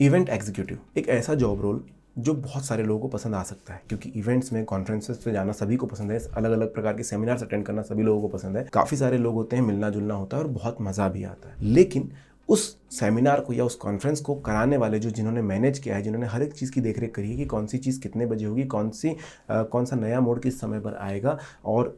Event executive एक ऐसा job role जो बहुत सारे लोगों को पसंद आ सकता है, क्योंकि इवेंट्स में कॉन्फ्रेंसेस पे जाना सभी को पसंद है, अलग अलग प्रकार के सेमिनार्स अटेंड करना सभी लोगों को पसंद है, काफ़ी सारे लोग होते हैं, मिलना जुलना होता है और बहुत मज़ा भी आता है। लेकिन उस सेमिनार को या उस कॉन्फ्रेंस को कराने वाले जो जिन्होंने मैनेज किया है, जिन्होंने हर एक चीज़ की देखरेख करी है कि कौन सी चीज़ कितने बजे होगी, कौन सा नया मोड किस समय पर आएगा, और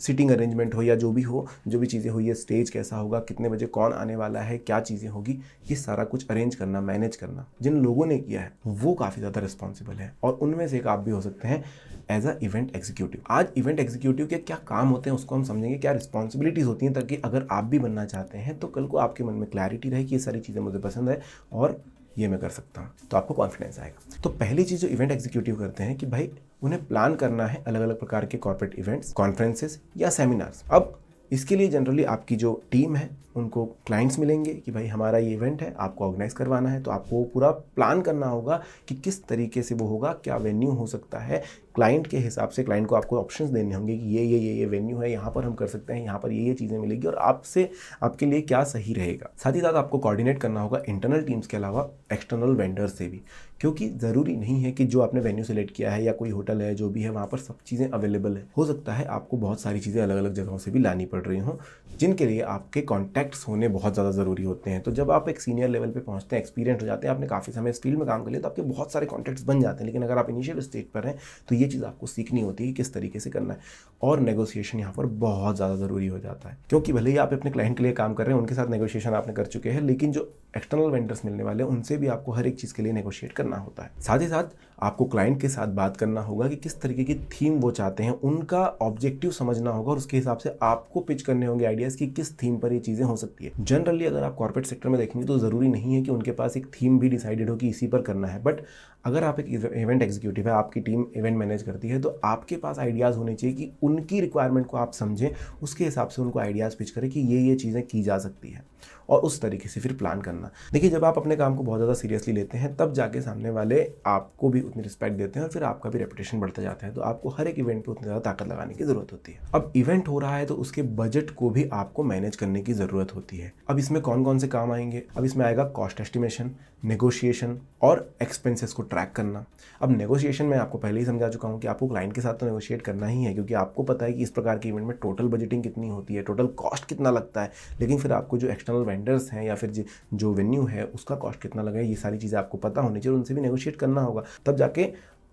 सीटिंग अरेंजमेंट हो या जो भी चीज़ें हुई है, स्टेज कैसा होगा, कितने बजे कौन आने वाला है, क्या चीज़ें होगी, ये सारा कुछ अरेंज करना, मैनेज करना जिन लोगों ने किया है वो काफ़ी ज़्यादा रिस्पॉन्सिबल है, और उनमें से एक आप भी हो सकते हैं एज अ इवेंट एग्जीक्यूटिव। आज इवेंट एग्जीक्यूटिव के क्या काम होते हैं उसको हम समझेंगे, क्या रिस्पॉन्सिबिलिटीज़ होती हैं, ताकि अगर आप भी बनना चाहते हैं तो कल को आपके मन में क्लैरिटी रहे कि ये सारी चीज़ें मुझे पसंद है और ये मैं कर सकता हूँ, तो आपको कॉन्फिडेंस आएगा। तो पहली चीज़ जो इवेंट एग्जीक्यूटिव करते हैं कि भाई उन्हें प्लान करना है अलग अलग प्रकार के कॉर्पोरेट इवेंट्स, कॉन्फ्रेंसेस या सेमिनार्स। अब इसके लिए जनरली आपकी जो टीम है उनको क्लाइंट्स मिलेंगे कि भाई हमारा ये इवेंट है, आपको ऑर्गेनाइज करवाना है, तो आपको पूरा प्लान करना होगा कि किस तरीके से वो होगा, क्या वेन्यू हो सकता है, क्लाइंट के हिसाब से क्लाइंट को आपको ऑप्शंस देने होंगे कि ये वेन्यू है, यहाँ पर हम कर सकते हैं, यहाँ पर ये चीज़ें मिलेगी और आपसे आपके लिए क्या सही रहेगा। साथ ही साथ आपको कोऑर्डिनेट करना होगा इंटरनल टीम्स के अलावा एक्सटर्नल वेंडर्स से भी, क्योंकि ज़रूरी नहीं है कि जो आपने वेन्यू सेलेक्ट किया है या कोई होटल है जो भी है वहाँ पर सब चीज़ें अवेलेबल है। हो सकता है आपको बहुत सारी चीज़ें अलग अलग जगहों से भी लानी पड़ रही हों, जिनके लिए आपके कॉन्टैक्ट्स होने बहुत ज़्यादा ज़रूरी होते हैं। तो जब आप एक सीनियर लेवल पे पहुंचते हैं, एक्सपीरियंस हो जाते हैं, आपने काफ़ी समय इस फील्ड में काम कर लिया, तो आपके बहुत सारे कॉन्टैक्ट्स बन जाते हैं। लेकिन अगर आप इनिशियल स्टेज पर हैं तो ये चीज़ आपको सीखनी होती है कि किस तरीके से करना है, और नेगोशिएशन यहाँ पर बहुत ज़्यादा ज़रूरी हो जाता है, क्योंकि भले ही आप अपने क्लाइंट के लिए काम कर रहे हैं, उनके साथ नेगोशिएशन आपने कर चुके हैं, लेकिन जो एक्सटर्नल वेंडर्स मिलने वाले हैं उनसे भी आपको हर एक चीज़ के लिए नेगोशिएट करना होता है। साथ ही साथ आपको क्लाइंट के साथ बात करना होगा कि किस तरीके की थीम वो चाहते हैं, उनका ऑब्जेक्टिव समझना होगा और उसके हिसाब से आपको पिच करने होंगे आइडियाज़ कि किस थीम पर ये चीज़ें हो सकती है। जनरली अगर आप कॉर्पोरेट सेक्टर में देखेंगे तो ज़रूरी नहीं है कि उनके पास एक थीम भी डिसाइडेड हो कि इसी पर करना है, बट अगर आप एक इवेंट एग्जीक्यूटिव है, आपकी टीम इवेंट मैनेज करती है, तो आपके पास आइडियाज़ होने चाहिए कि उनकी रिक्वायरमेंट को आप समझें, उसके हिसाब से उनको आइडियाज़ पिच करें कि ये चीज़ें की जा सकती है, और उस तरीके से फिर प्लान करना। देखिए, जब आप अपने काम को बहुत ज़्यादा सीरियसली लेते हैं तब जाके सामने वाले आपको भी उतनी रिस्पेक्ट देते हैं और फिर आपका भी रेपुटेशन बढ़ता जाता है। तो आपको हर एक इवेंट पे उतनी ज़्यादा ताकत लगाने की ज़रूरत होती है। अब इवेंट हो रहा है तो उसके बजट को भी आपको मैनेज करने की ज़रूरत होती है। अब इसमें कौन कौन से काम आएंगे? अब इसमें आएगा कॉस्ट एस्टिमेशन, नेगोशिएशन और एक्सपेंसेस को ट्रैक करना। अब नेगोशिएशन में आपको पहले ही समझा चुका हूँ कि आपको क्लाइंट के साथ तो नेगोशिएट करना ही है, क्योंकि आपको पता है कि इस प्रकार के इवेंट में टोटल बजटिंग कितनी होती है, टोटल कॉस्ट कितना लगता है। लेकिन फिर आपको जो एक्सटर्नल वेंडर्स हैं या फिर जो वेन्यू है उसका कॉस्ट कितना लगा, ये सारी चीज़ें आपको पता होनी चाहिए, उनसे भी नेगोशिएट करना होगा, तब जाके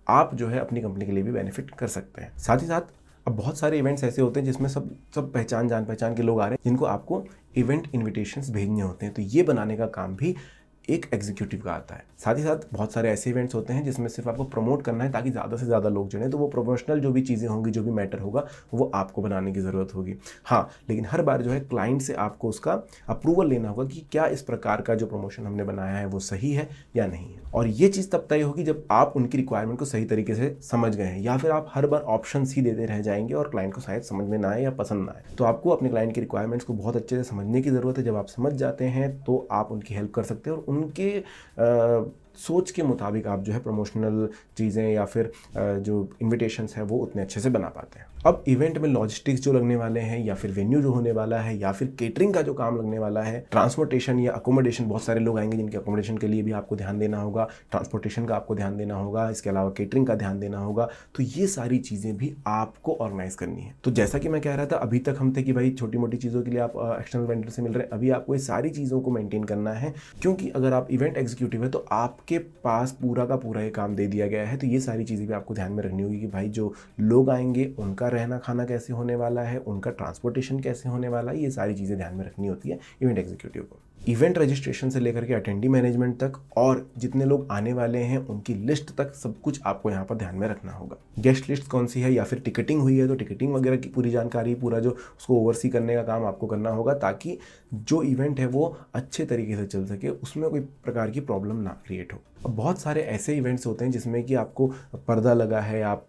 आप जो है अपनी कंपनी के लिए भी बेनिफिट कर सकते हैं। साथ ही साथ अब बहुत सारे इवेंट्स ऐसे होते हैं जिसमें सब जान पहचान के लोग आ रहे हैं, जिनको आपको इवेंट इन्विटेशंस भेजने होते हैं, तो ये बनाने का काम भी एक एग्जीक्यूटिव का आता है। साथ ही साथ बहुत सारे ऐसे इवेंट्स होते हैं जिसमें सिर्फ आपको प्रमोट करना है ताकि ज़्यादा से ज़्यादा लोग जुड़ें, तो वो प्रमोशनल जो भी चीज़ें होंगी, जो भी मैटर होगा, वो आपको बनाने की ज़रूरत होगी। हाँ, लेकिन हर बार जो है क्लाइंट से आपको उसका अप्रूवल लेना होगा कि क्या इस प्रकार का जो प्रमोशन हमने बनाया है वो सही है या नहीं है, और ये चीज़ तब तय होगी जब आप उनकी रिक्वायरमेंट को सही तरीके से समझ गए हैं, या फिर आप हर बार ऑप्शन ही देते रह जाएंगे और क्लाइंट को शायद समझ में ना आए या पसंद ना आए। तो आपको अपने क्लाइंट की रिक्वायरमेंट्स को बहुत अच्छे से समझने की ज़रूरत है। जब आप समझ जाते हैं तो आप उनकी हेल्प कर सकते हैं और उनके सोच के मुताबिक आप जो है प्रमोशनल चीज़ें या फिर जो इन्विटेशंस हैं वो उतने अच्छे से बना पाते हैं। अब इवेंट में लॉजिस्टिक्स जो लगने वाले हैं, या फिर वेन्यू जो होने वाला है, या फिर केटरिंग का जो काम लगने वाला है, ट्रांसपोर्टेशन या अकोमोडेशन, बहुत सारे लोग आएंगे जिनके अकोमोडेशन के लिए भी आपको ध्यान देना होगा, ट्रांसपोर्टेशन का आपको ध्यान देना होगा, इसके अलावा केटरिंग का ध्यान देना होगा। तो ये सारी चीज़ें भी आपको ऑर्गेनाइज करनी है। तो जैसा कि मैं कह रहा था, अभी तक हम थे कि भाई छोटी मोटी चीज़ों के लिए आप एक्सटर्नल वेंडर से मिल रहे हैं, अभी आपको ये सारी चीज़ों को मेंटेन करना है, क्योंकि अगर आप इवेंट एग्जीक्यूटिव है तो आपके पास पूरा का पूरा ये काम दे दिया गया है। तो ये सारी चीज़ें भी आपको ध्यान में रखनी होगी कि भाई जो लोग आएंगे उनका रहना खाना कैसे होने वाला है, उनका ट्रांसपोर्टेशन कैसे होने वाला है, ये सारी चीज़ें ध्यान में रखनी होती है इवेंट एग्जीक्यूटिव को। इवेंट रजिस्ट्रेशन से लेकर के अटेंडी मैनेजमेंट तक और जितने लोग आने वाले हैं उनकी लिस्ट तक सब कुछ आपको यहाँ पर ध्यान में रखना होगा। गेस्ट लिस्ट कौन सी है, या फिर टिकटिंग हुई है तो टिकटिंग वगैरह की पूरी जानकारी, पूरा जो उसको ओवरसी करने का काम आपको करना होगा, ताकि जो इवेंट है वो अच्छे तरीके से चल सके, उसमें कोई प्रकार की प्रॉब्लम ना क्रिएट हो। अब बहुत सारे ऐसे इवेंट्स होते हैं जिसमें कि आपको पर्दा लगा है, आप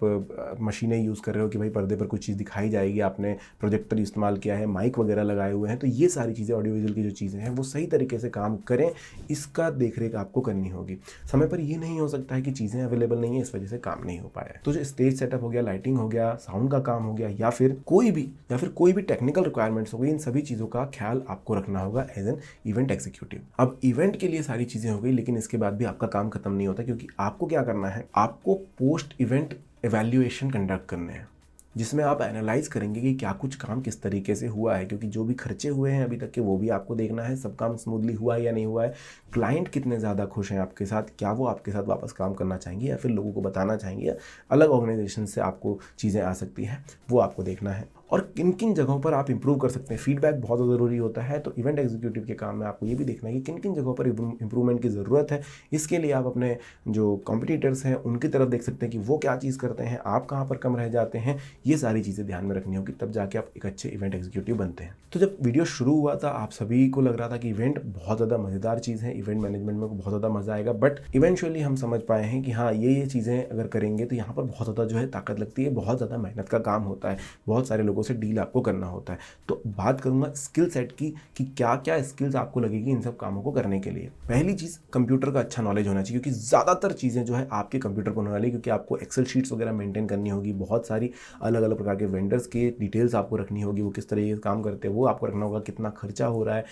मशीनें यूज़ कर रहे हो कि भाई पर्दे पर कुछ चीज़ दिखाई जाएगी, आपने प्रोजेक्टर इस्तेमाल किया है, माइक वगैरह लगाए हुए हैं, तो ये सारी चीज़ें ऑडियो विजुअल की जो चीज़ें हैं वो सही सही तरीके से काम करें, इसका देखरेख आपको करनी होगी। समय पर ये नहीं हो सकता है कि चीज़ें अवेलेबल नहीं है, इस वजह से काम नहीं हो पाया। तो जो स्टेज सेटअप हो गया, लाइटिंग हो गया, साउंड का काम हो गया, या फिर कोई भी टेक्निकल रिक्वायरमेंट्स हो गई, इन सभी चीज़ों का ख्याल आपको रखना होगा एज एन इवेंट एग्जीक्यूटिव। अब इवेंट के लिए सारी चीज़ें हो गई, लेकिन इसके बाद भी आपका काम खत्म नहीं होता, क्योंकि आपको क्या करना है, आपको पोस्ट इवेंट एवैल्यूएशन कंडक्ट करने हैं, जिसमें आप एनालाइज करेंगे कि क्या कुछ काम किस तरीके से हुआ है, क्योंकि जो भी खर्चे हुए हैं अभी तक के वो भी आपको देखना है, सब काम स्मूथली हुआ है या नहीं हुआ है, क्लाइंट कितने ज़्यादा खुश हैं आपके साथ, क्या वो आपके साथ वापस काम करना चाहेंगे या फिर लोगों को बताना चाहेंगे, या अलग ऑर्गेनाइजेशन से आपको चीज़ें आ सकती हैं, वो आपको देखना है। और किन किन जगहों पर आप इंप्रूव कर सकते हैं, फीडबैक बहुत ज़रूरी होता है। तो इवेंट एग्जीक्यूटिव के काम में आपको ये भी देखना है कि किन किन जगहों पर इंप्रूवमेंट की ज़रूरत है। इसके लिए आप अपने जो कॉम्पिटिटर्स हैं उनकी तरफ देख सकते हैं कि वो क्या चीज़ करते हैं, आप कहाँ पर कम रह जाते हैं। ये सारी चीज़ें ध्यान में रखनी होगी, तब जाके आप एक अच्छे इवेंट एग्जीक्यूटिव बनते हैं। तो जब वीडियो शुरू हुआ था, आप सभी को लग रहा था कि इवेंट बहुत ज़्यादा मज़ेदार चीज़ है, इवेंट मैनेजमेंट में बहुत ज़्यादा मज़ा आएगा, बट इवेंचुअली हम समझ पाए हैं कि हाँ, ये चीज़ें अगर करेंगे तो यहाँ पर बहुत ज़्यादा जो है ताकत लगती है, बहुत ज़्यादा मेहनत का काम होता है, बहुत सारे लोगों से डील आपको करना होता है। तो बात करूंगा स्किल सेट की कि क्या क्या स्किल्स आपको लगेगी इन सब कामों को करने के लिए। पहली चीज़, कंप्यूटर का अच्छा नॉलेज होना चाहिए, क्योंकि ज़्यादातर चीज़ें जो है आपके कंप्यूटर पर होने वाली है, क्योंकि आपको एक्सेल शीट्स वगैरह मेंटेन करनी होगी, बहुत सारी अलग अलग प्रकार के वेंडर्स की डिटेल्स आपको रखनी होगी, वो किस तरीके से काम करते हैं वो आपको रखना होगा, कितना खर्चा हो रहा है,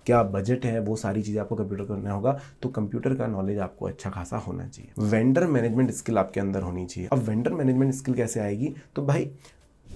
क्या बजट है, वो सारी चीज़ें आपको कंप्यूटर करना होगा। तो कंप्यूटर का नॉलेज आपको अच्छा खासा होना चाहिए। वेंडर मैनेजमेंट स्किल आपके अंदर होनी चाहिए। अब वेंडर मैनेजमेंट स्किल कैसे आएगी, तो भाई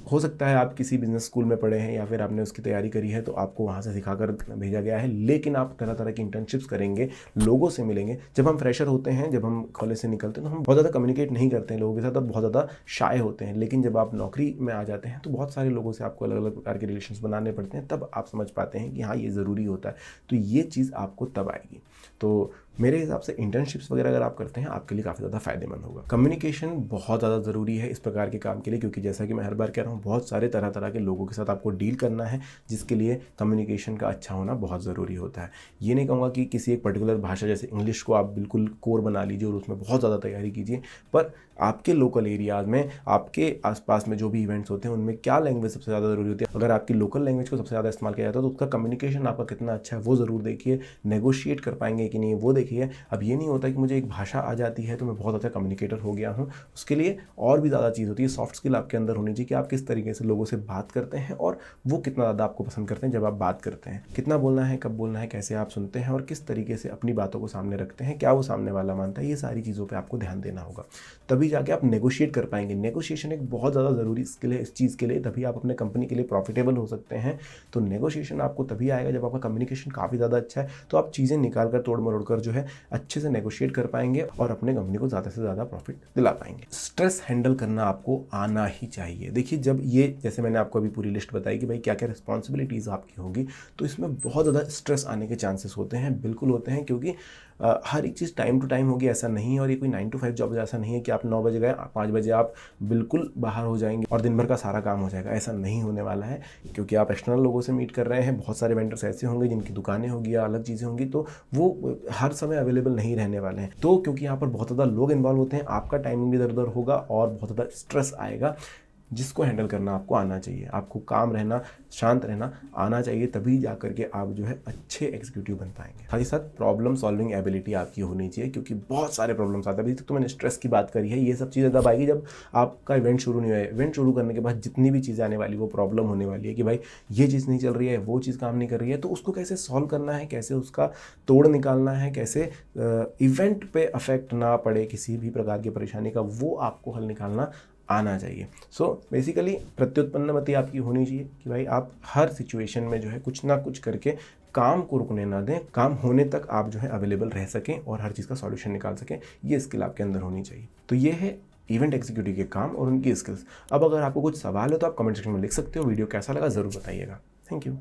हो सकता है आप किसी बिजनेस स्कूल में पढ़े हैं या फिर आपने उसकी तैयारी करी है, तो आपको वहाँ से सिखाकर भेजा गया है, लेकिन आप तरह तरह की इंटर्नशिप्स करेंगे, लोगों से मिलेंगे। जब हम फ्रेशर होते हैं, जब हम कॉलेज से निकलते हैं, तो हम बहुत ज़्यादा कम्युनिकेट नहीं करते हैं लोगों के साथ, और बहुत ज़्यादा शाय होते हैं। लेकिन जब आप नौकरी में आ जाते हैं तो बहुत सारे लोगों से आपको अलग अलग प्रकार के रिलेशंस बनाने पड़ते हैं, तब आप समझ पाते हैं कि हाँ, ये ज़रूरी होता है। तो ये चीज़ आपको तब आएगी। तो मेरे हिसाब से इंटर्नशिप्स वगैरह अगर आप करते हैं, आपके लिए काफ़ी ज़्यादा फायदेमंद होगा। कम्युनिकेशन बहुत ज़्यादा ज़रूरी है इस प्रकार के काम के लिए, क्योंकि जैसा कि मैं हर बार कह रहा हूँ, बहुत सारे तरह तरह के लोगों के साथ आपको डील करना है, जिसके लिए कम्युनिकेशन का अच्छा होना बहुत ज़रूरी होता है। ये नहीं कहूँगा कि किसी एक पर्टिकुलर भाषा जैसे इंग्लिश को आप बिल्कुल कोर बना लीजिए और उसमें बहुत ज़्यादा तैयारी कीजिए, पर आपके लोकल एरियाज़ में, आपके आसपास में जो भी इवेंट्स होते हैं, उनमें क्या लैंग्वेज सबसे ज़्यादा ज़रूरी होती है। अगर आपकी लोकल लैंग्वेज को सबसे ज़्यादा इस्तेमाल किया जाता है, तो उसका कम्युनिकेशन आपका कितना अच्छा है वो ज़रूर देखिए। नेगोशिएट कर पाएंगे कि नहीं वो देखिए। अब ये नहीं होता कि मुझे एक भाषा आ जाती है तो मैं बहुत अच्छा कम्युनिकेटर हो गया हूँ। उसके लिए और भी ज़्यादा चीज़ होती है, सॉफ्ट स्किल आपके अंदर होनी चाहिए कि आप किस तरीके से लोगों से बात करते हैं और वो कितना ज़्यादा आपको पसंद करते हैं जब आप बात करते हैं। कितना बोलना है, कब बोलना है, कैसे आप सुनते हैं और किस तरीके से अपनी बातों को सामने रखते हैं, क्या वो सामने वाला मानता है, ये सारी चीज़ों पर आपको ध्यान देना होगा। तभी जाके आप नेगोशिएट कर पाएंगे। नेगोशिएशन एक बहुत ज़्यादा ज़रूरी स्किल है इस चीज़ के लिए, तभी आप अपने कंपनी के लिए प्रॉफिटेबल हो सकते हैं। तो नेगोशिएशन आपको तभी आएगा जब आपका कम्युनिकेशन काफ़ी ज़्यादा अच्छा है, तो आप चीज़ें निकाल कर तोड़ मरोड़ कर जो है अच्छे से नेगोशिएट कर पाएंगे और अपने कंपनी को ज़्यादा से ज़्यादा प्रॉफिट दिला पाएंगे। स्ट्रेस हैंडल करना आपको आना ही चाहिए। देखिए, जब ये जैसे मैंने आपको अभी पूरी लिस्ट बताई कि भाई क्या क्या रिस्पॉन्सिबिलिटीज़ आपकी होगी, तो इसमें बहुत ज़्यादा स्ट्रेस आने के चांसेस होते हैं, बिल्कुल होते हैं, क्योंकि हर एक चीज़ टाइम टू टाइम होगी ऐसा नहीं है। और ये कोई 9 to 5 जॉब ऐसा नहीं है कि आप 9 बजे गए, 5 बजे आप बिल्कुल बाहर हो जाएंगे और दिन भर का सारा काम हो जाएगा, ऐसा नहीं होने वाला है। क्योंकि आप एक्सटर्नल लोगों से मीट कर रहे हैं, बहुत सारे वेंडर्स ऐसे होंगे जिनकी दुकानें होंगी या अलग चीज़ें होंगी, तो वो हर समय अवेलेबल नहीं रहने वाले हैं। तो क्योंकि यहाँ पर बहुत ज़्यादा लोग इन्वॉल्व होते हैं, आपका टाइमिंग भी इधर उधर होगा और बहुत ज़्यादा स्ट्रेस आएगा, जिसको हैंडल करना आपको आना चाहिए। आपको काम रहना, शांत रहना आना चाहिए, तभी जा करके आप जो है अच्छे एग्जीक्यूटिव बन पाएंगे। साथ ही साथ प्रॉब्लम सॉल्विंग एबिलिटी आपकी होनी चाहिए, क्योंकि बहुत सारे प्रॉब्लम्स आते हैं। अभी तक तो मैंने स्ट्रेस की बात करी है, ये सब चीज़ें तब आएगी जब आपका इवेंट शुरू नहीं हुआ है। इवेंट शुरू करने के बाद जितनी भी चीज़ें आने वाली वो प्रॉब्लम होने वाली है कि भाई ये चीज़ नहीं चल रही है, वो चीज़ काम नहीं कर रही है, तो उसको कैसे सॉल्व करना है, कैसे उसका तोड़ निकालना है, कैसे इवेंट पे अफेक्ट ना पड़े किसी भी प्रकार की परेशानी का, वो आपको हल निकालना आना चाहिए। सो बेसिकली प्रत्युत्पन्नमति आपकी होनी चाहिए कि भाई आप हर सिचुएशन में जो है कुछ ना कुछ करके काम को रुकने ना दें, काम होने तक आप जो है अवेलेबल रह सकें और हर चीज़ का सॉल्यूशन निकाल सकें। ये स्किल आपके अंदर होनी चाहिए। तो ये है इवेंट एग्जीक्यूटिव के काम और उनकी स्किल्स। अब अगर आपको कुछ सवाल है तो आप कमेंट सेक्शन में लिख सकते हो। वीडियो कैसा लगा ज़रूर बताइएगा। Thank you.